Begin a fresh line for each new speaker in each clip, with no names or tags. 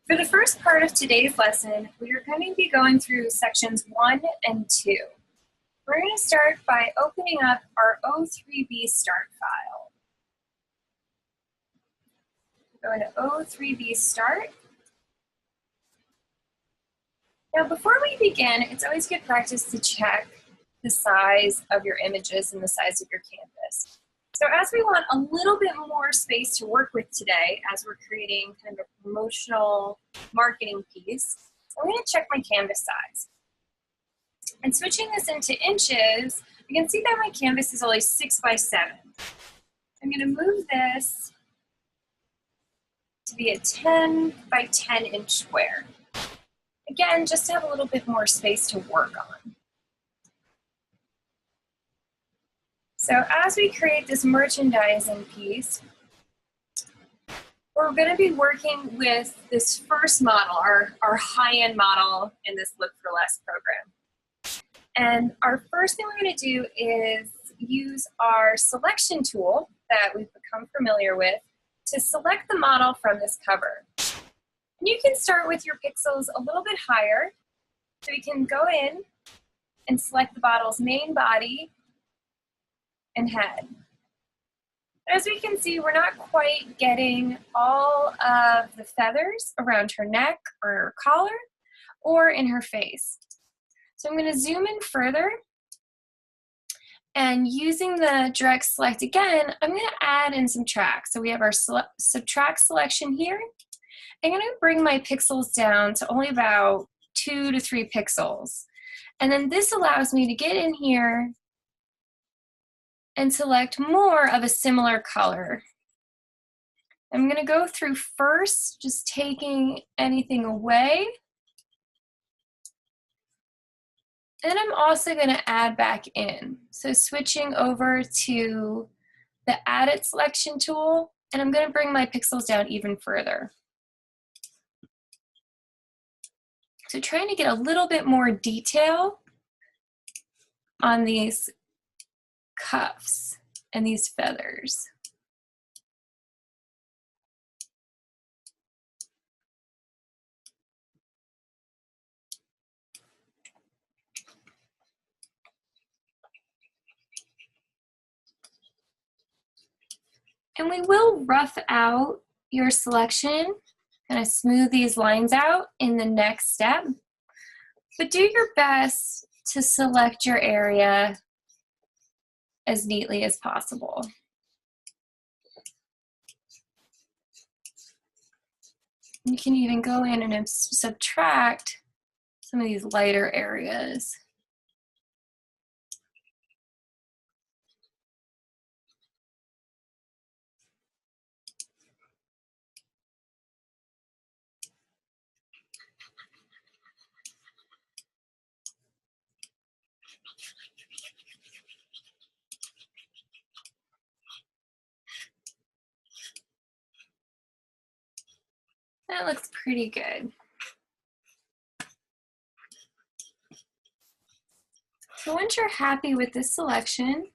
For the first part of today's lesson, we are going to be going through sections 1 and 2. We're going to start by opening up our O3B start file. Go into O3B start. Now, before we begin, it's always good practice to check the size of your images and the size of your canvas. So as we want a little bit more space to work with today, as we're creating kind of a promotional marketing piece, I'm going to check my canvas size. And switching this into inches, you can see that my canvas is only 6 by 7. I'm going to move this to be a 10 by 10 inch square. Again, just to have a little bit more space to work on. So as we create this merchandising piece, we're going to be working with this first model, our high-end model in this Look for Less program. And our first thing we're going to do is use our selection tool that we've become familiar with to select the model from this cover. And you can start with your pixels a little bit higher, so we can go in and select the model's main body and head. As we can see, we're not quite getting all of the feathers around her neck or her collar or in her face. So I'm going to zoom in further, and using the direct select again, I'm going to add and subtract. So we have our subtract selection here. I'm going to bring my pixels down to only about 2 to 3 pixels. And then this allows me to get in here and select more of a similar color. I'm going to go through first, just taking anything away. And I'm also going to add back in. So switching over to the Edit Selection tool, and I'm going to bring my pixels down even further. So trying to get a little bit more detail on these cuffs and these feathers. And we will rough out your selection, kind of smooth these lines out in the next step. But do your best to select your area as neatly as possible. You can even go in and subtract some of these lighter areas. That looks pretty good. So once you're happy with this selection,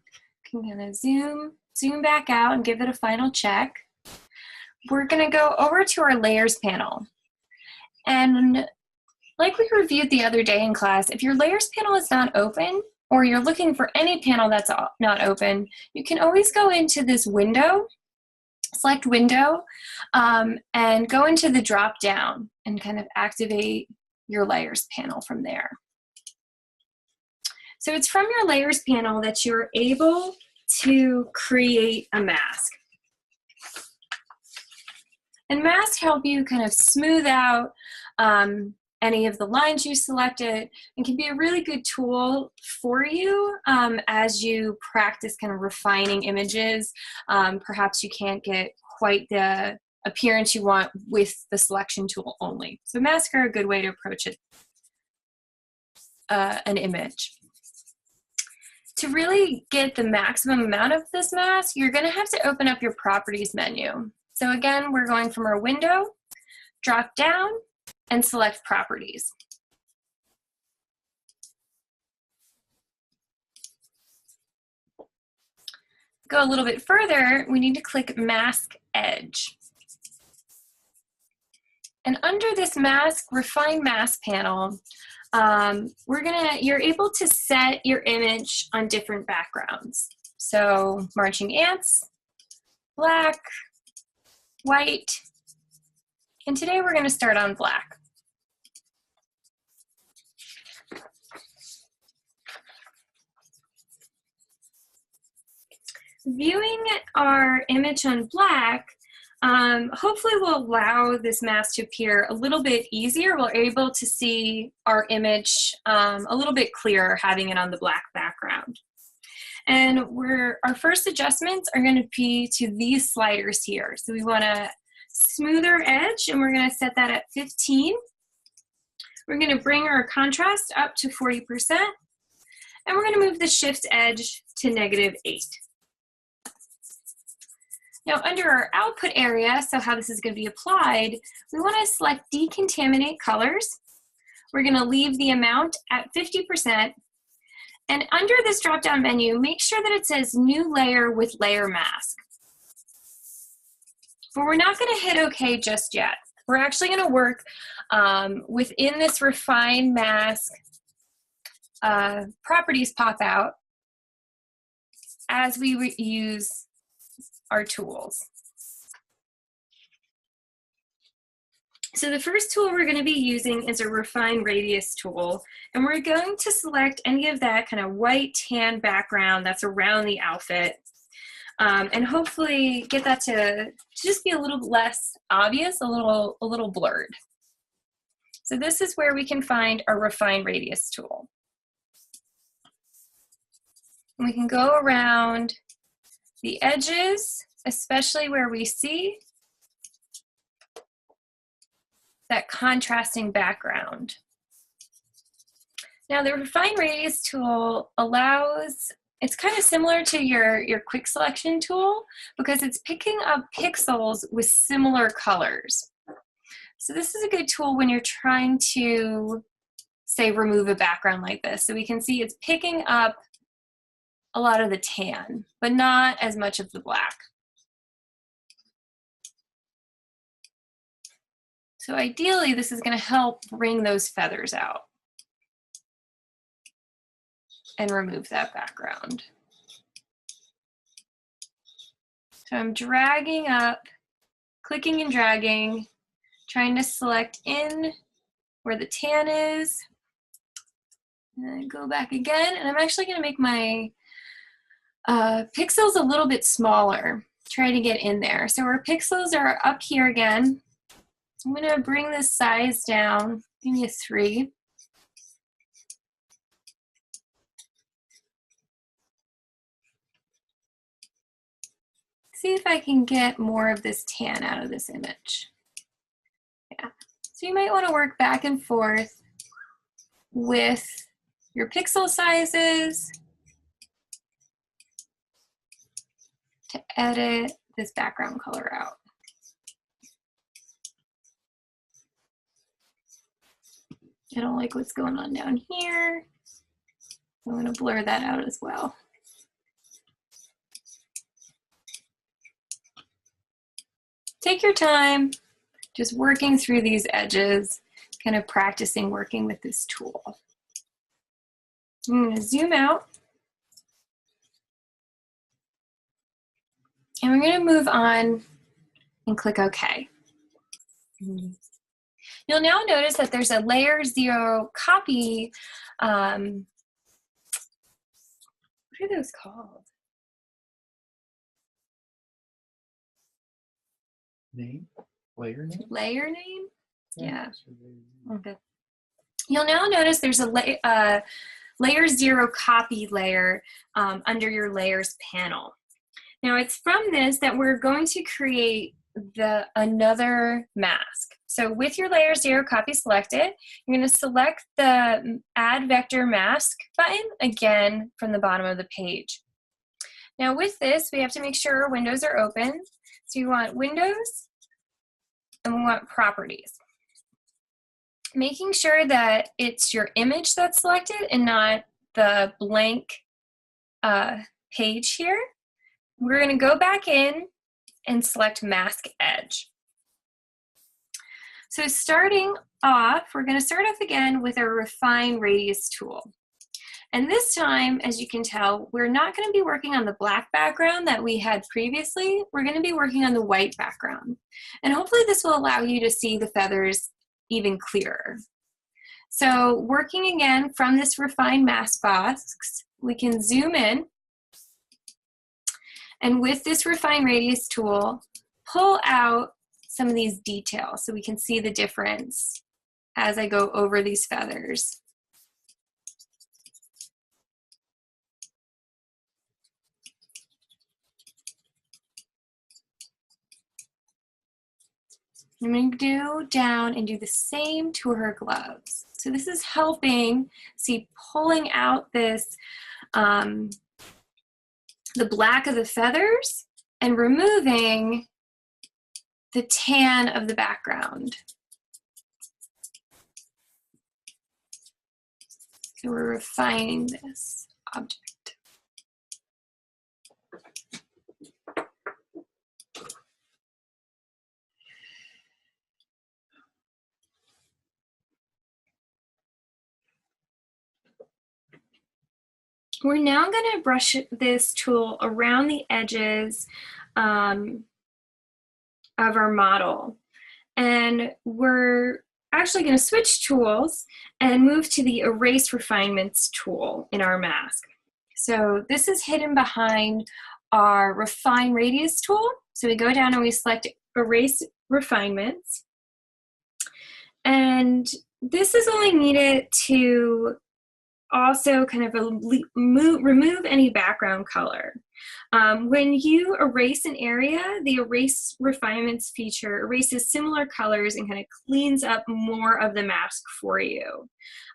you can kind of zoom back out and give it a final check. We're going to go over to our layers panel. And like we reviewed the other day in class, if your layers panel is not open, or you're looking for any panel that's not open, you can always go into this window, select window, and go into the drop down and kind of activate your layers panel from there. So it's from your layers panel that you're able to create a mask. And masks help you kind of smooth out any of the lines you selected, and can be a really good tool for you as you practice kind of refining images. Perhaps you can't get quite the appearance you want with the selection tool only. So masks are a good way to approach it, an image. To really get the maximum amount of this mask, you're going to have to open up your properties menu. So again, we're going from our window, drop down, and select properties. Go a little bit further, we need to click Mask Edge. And under this mask, refine mask panel, you're able to set your image on different backgrounds. So marching ants, black, white, and today we're going to start on black. Viewing our image on black hopefully will allow this mask to appear a little bit easier. We're able to see our image a little bit clearer having it on the black background. And our first adjustments are going to be to these sliders here. So we want a smoother edge, and we're going to set that at 15. We're going to bring our contrast up to 40%, and we're going to move the shift edge to -8. Now under our output area, so how this is going to be applied, we want to select decontaminate colors. We're going to leave the amount at 50%. And under this drop-down menu, make sure that it says new layer with layer mask. But we're not going to hit OK just yet. We're actually going to work within this refine mask properties pop out as we use our tools. So the first tool we're going to be using is a refine radius tool, and we're going to select any of that kind of white tan background that's around the outfit, and hopefully get that to just be a little less obvious, a little blurred. So this is where we can find our refine radius tool. And we can go around the edges, especially where we see that contrasting background. Now the refine radius tool it's kind of similar to your quick selection tool because it's picking up pixels with similar colors. So this is a good tool when you're trying to, say, remove a background like this. So we can see it's picking up a lot of the tan, but not as much of the black. So ideally, this is going to help bring those feathers out and remove that background. So I'm dragging up, clicking and dragging, trying to select in where the tan is, and then go back again, and I'm actually going to make my pixels a little bit smaller, try to get in there. So our pixels are up here again. I'm going to bring this size down, give me a 3. See if I can get more of this tan out of this image. Yeah, so you might want to work back and forth with your pixel sizes to edit this background color out. I don't like what's going on down here. I'm going to blur that out as well. Take your time, just working through these edges, kind of practicing working with this tool. I'm going to zoom out. And we're going to move on and click OK. You'll now notice that there's a layer 0 copy. What are those called?
Name? Layer name?
Layer name? Yeah. Okay. You'll now notice there's a layer 0 copy layer under your layers panel. Now it's from this that we're going to create another mask. So with your layer 0 copy selected, you're going to select the Add Vector Mask button again from the bottom of the page. Now with this, we have to make sure our windows are open. So you want Windows and we want Properties. Making sure that it's your image that's selected and not the blank page here. We're going to go back in and select Mask Edge. So starting off, we're going to start off again with our Refine Radius tool. And this time, as you can tell, we're not going to be working on the black background that we had previously. We're going to be working on the white background. And hopefully this will allow you to see the feathers even clearer. So working again from this Refine Mask Box, we can zoom in. And with this Refine Radius tool, pull out some of these details so we can see the difference as I go over these feathers. I'm going to go down and do the same to her gloves. So this is helping, see, pulling out this, the black of the feathers and removing the tan of the background. So we're refining this object. We're now going to brush this tool around the edges of our model. And we're actually going to switch tools and move to the Erase Refinements tool in our mask. So this is hidden behind our Refine Radius tool. So we go down and we select Erase Refinements. And this is only needed to also kind of remove any background color. When you erase an area, the Erase Refinements feature erases similar colors and kind of cleans up more of the mask for you.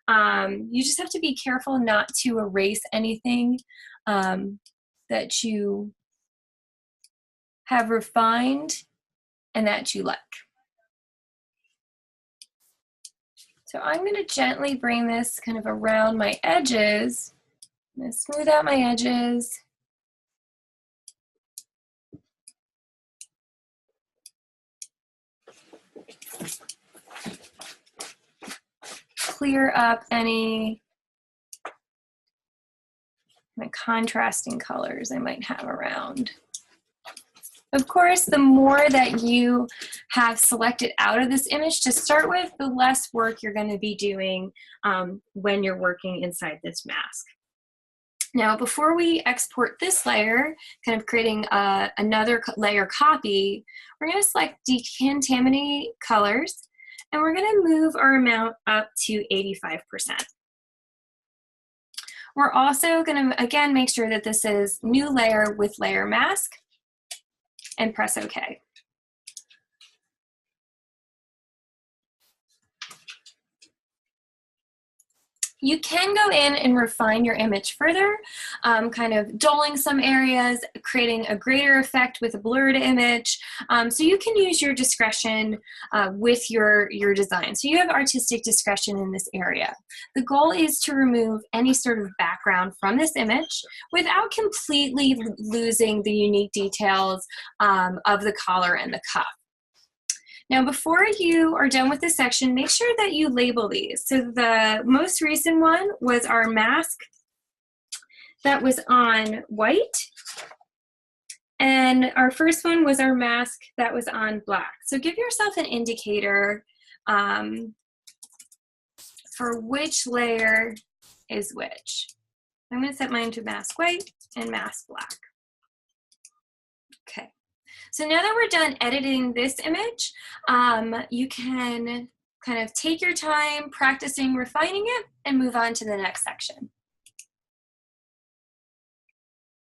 You just have to be careful not to erase anything that you have refined and that you like. So I'm going to gently bring this kind of around my edges. I'm going to smooth out my edges. Clear up any contrasting colors I might have around. Of course, the more that you have selected out of this image to start with, the less work you're going to be doing when you're working inside this mask. Now, before we export this layer, kind of creating another layer copy, we're going to select Decontaminate Colors, and we're going to move our amount up to 85%. We're also going to, again, make sure that this is New Layer with Layer Mask, and press OK. You can go in and refine your image further, kind of dulling some areas, creating a greater effect with a blurred image. So you can use your discretion with your design. So you have artistic discretion in this area. The goal is to remove any sort of background from this image without completely losing the unique details of the collar and the cuff. Now, before you are done with this section, make sure that you label these. So the most recent one was our mask that was on white. And our first one was our mask that was on black. So give yourself an indicator for which layer is which. I'm going to set mine to mask white and mask black. Okay. So now that we're done editing this image, you can kind of take your time practicing refining it and move on to the next section.